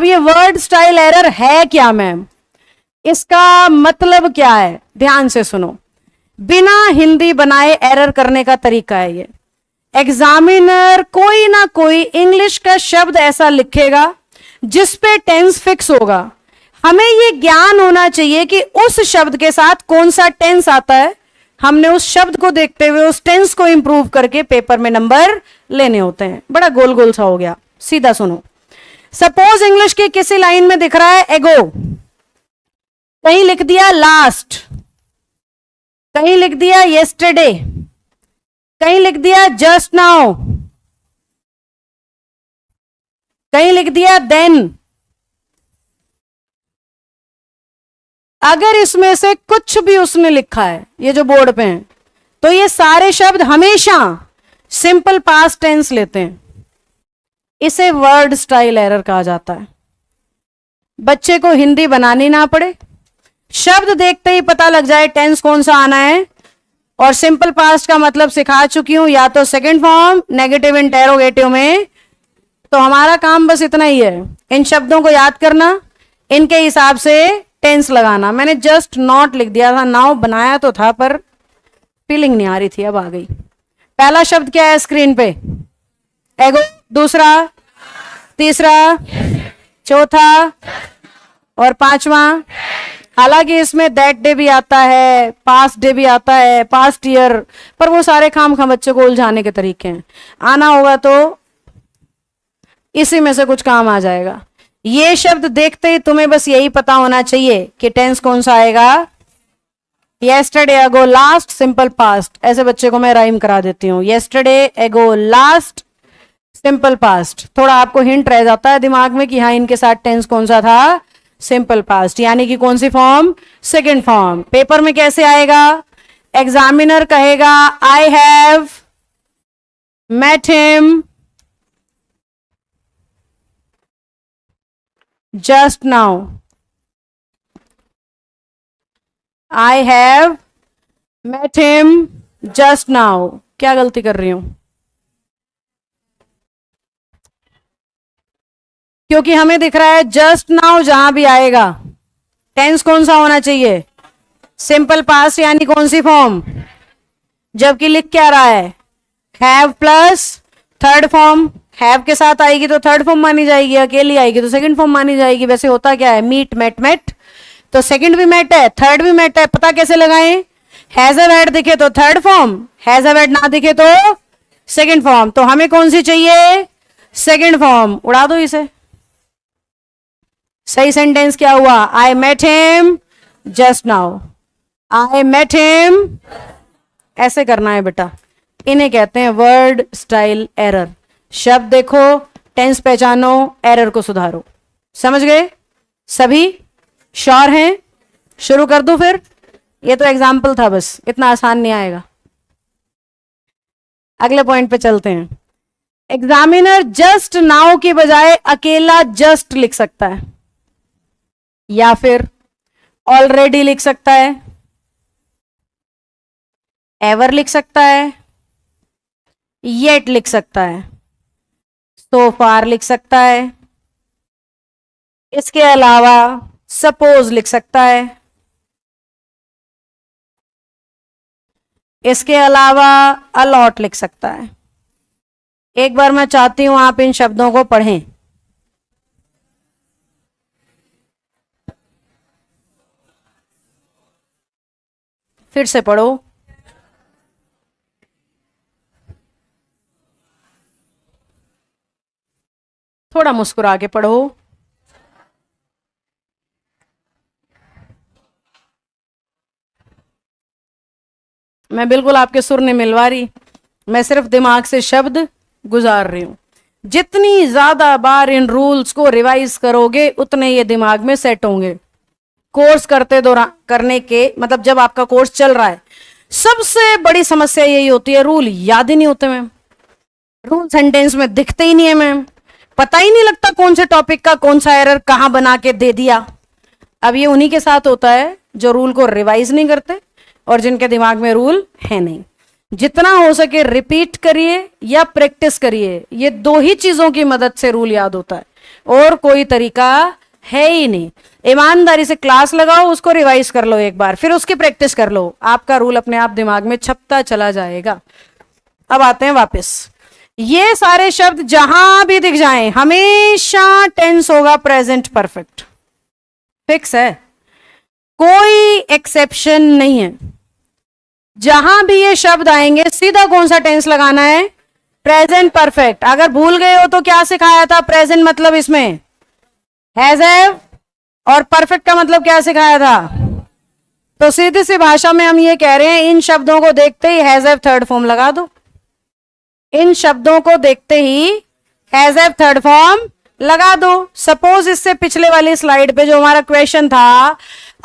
अब ये word style error है क्या मैम, इसका मतलब क्या है, ध्यान से सुनो। बिना हिंदी बनाए एरर करने का तरीका है ये। एग्जामिनर कोई ना कोई इंग्लिश का शब्द ऐसा लिखेगा जिस पे टेंस फिक्स होगा। हमें ये ज्ञान होना चाहिए कि उस शब्द के साथ कौन सा टेंस आता है। हमने उस शब्द को देखते हुए उस टेंस को इंप्रूव करके पेपर में नंबर लेने होते हैं। बड़ा गोल गोल सा हो गया, सीधा सुनो। सपोज इंग्लिश की किसी लाइन में दिख रहा है एगो, कहीं लिख दिया लास्ट, कहीं लिख दिया येस्टरडे, कहीं लिख दिया जस्ट नाउ, कहीं लिख दिया देन। अगर इसमें से कुछ भी उसने लिखा है, ये जो बोर्ड पे है, तो ये सारे शब्द हमेशा सिंपल पास्ट टेंस लेते हैं। इसे वर्ड स्टाइल एरर कहा जाता है। बच्चे को हिंदी बनानी ना पड़े, शब्द देखते ही पता लग जाए टेंस कौन सा आना है, और सिंपल पास्ट का मतलब सिखा चुकी हूं, या तो सेकंड फॉर्म नेगेटिव इंटेरोगेटिव में। तो हमारा काम बस इतना ही है, इन शब्दों को याद करना, इनके हिसाब से टेंस लगाना। मैंने जस्ट नॉट लिख दिया था, नाउ बनाया तो था पर फीलिंग नहीं आ रही थी, अब आ गई। पहला शब्द क्या है स्क्रीन पे, एगो, दूसरा, तीसरा, चौथा और पांचवा। हालांकि इसमें दैट डे भी आता है, पास्ट डे भी आता है, पास्ट ईयर, पर वो सारे काम बच्चे को उलझाने के तरीके हैं। आना होगा तो इसी में से कुछ काम आ जाएगा। ये शब्द देखते ही तुम्हें बस यही पता होना चाहिए कि टेंस कौन सा आएगा। येस्टरडे, एगो, लास्ट, सिंपल पास्ट। ऐसे बच्चे को मैं राइम करा देती हूँ, येस्टरडे, एगो, लास्ट, सिंपल पास्ट। थोड़ा आपको हिंट रह जाता है दिमाग में कि हाँ इनके साथ टेंस कौन सा था, सिंपल पास्ट, यानी कि कौन सी फॉर्म, सेकंड फॉर्म। पेपर में कैसे आएगा, एग्जामिनर कहेगा I have met him just now, I have met him just now. क्या गलती कर रही हूं, क्योंकि हमें दिख रहा है जस्ट नाउ जहां भी आएगा टेंस कौन सा होना चाहिए, सिंपल पास्ट, यानी कौन सी फॉर्म। जबकि लिख क्या रहा है, have plus third form. Have के साथ आएगी तो थर्ड फॉर्म मानी जाएगी, अकेली आएगी तो सेकंड फॉर्म मानी जाएगी। वैसे होता क्या है, मीट मेट मेट, तो सेकंड भी मेट है, थर्ड भी मेट है। पता कैसे लगाएं, हैज अ वर्ड दिखे तो third form, has a word ना दिखे तो सेकंड फॉर्म। तो हमें कौन सी चाहिए, सेकंड फॉर्म। उड़ा दो इसे। सही सेंटेंस क्या हुआ, I met him just now, I met him. ऐसे करना है बेटा, इन्हें कहते हैं वर्ड स्टाइल एरर। शब्द देखो, टेंस पहचानो, एरर को सुधारो। समझ गए सभी, श्योर हैं। शुरू कर दूं फिर, ये तो एग्जाम्पल था बस, इतना आसान नहीं आएगा। अगले पॉइंट पे चलते हैं। एग्जामिनर जस्ट नाउ की बजाय अकेला जस्ट लिख सकता है, या फिर ऑलरेडी लिख सकता है, एवर लिख सकता है, येट लिख सकता है, सो फार लिख सकता है। इसके अलावा सपोज लिख सकता है, इसके अलावा अलॉट लिख सकता है। एक बार मैं चाहती हूं आप इन शब्दों को पढ़ें। फिर से पढ़ो। थोड़ा मुस्कुरा के पढ़ो। मैं बिल्कुल आपके सुर नहीं मिलवा रही, मैं सिर्फ दिमाग से शब्द गुजार रही हूं। जितनी ज्यादा बार इन रूल्स को रिवाइज करोगे उतने ये दिमाग में सेट होंगे। कोर्स करते दौरान करने के मतलब जब आपका कोर्स चल रहा है, सबसे बड़ी समस्या यही होती है, रूल याद ही नहीं होते मैम। रूल सेंटेंस में दिखते ही नहीं है मैम, पता ही नहीं लगता कौन से टॉपिक का कौन सा एरर कहां बना के दे दिया। अब ये उन्हीं के साथ होता है जो रूल को रिवाइज नहीं करते और जिनके दिमाग में रूल है नहीं। जितना हो सके रिपीट करिए या प्रैक्टिस करिए, ये दो ही चीजों की मदद से रूल याद होता है। और कोई तरीका है ही नहीं। ईमानदारी से क्लास लगाओ, उसको रिवाइज कर लो एक बार, फिर उसकी प्रैक्टिस कर लो, आपका रूल अपने आप दिमाग में छपता चला जाएगा। अब आते हैं वापस, ये सारे शब्द जहां भी दिख जाएं हमेशा टेंस होगा प्रेजेंट परफेक्ट, फिक्स है, कोई एक्सेप्शन नहीं है। जहां भी ये शब्द आएंगे सीधा कौन सा टेंस लगाना है, प्रेजेंट परफेक्ट। अगर भूल गए हो तो क्या सिखाया था, प्रेजेंट मतलब इसमें हैज हैव, और परफेक्ट का मतलब क्या सिखाया था। तो सीधी सी भाषा में हम ये कह रहे हैं, इन शब्दों को देखते he has have third form लगा दो, इन शब्दों को देखते he has have third form लगा दो। सपोज इससे पिछले वाली स्लाइड पे जो हमारा क्वेश्चन था,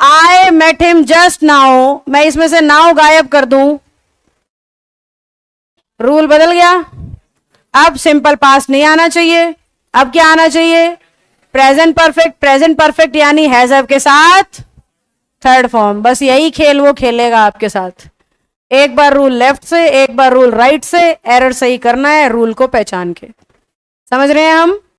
I met him just now, मैं इसमें से नाउ गायब कर दूं, रूल बदल गया। अब सिंपल पास्ट नहीं आना चाहिए, अब क्या आना चाहिए, प्रेजेंट परफेक्ट। प्रेजेंट परफेक्ट यानी हैज हैव के साथ थर्ड फॉर्म। बस यही खेल वो खेलेगा आपके साथ, एक बार रूल लेफ्ट से, एक बार रूल राइट से, एरर सही करना है रूल को पहचान के। समझ रहे हैं हम।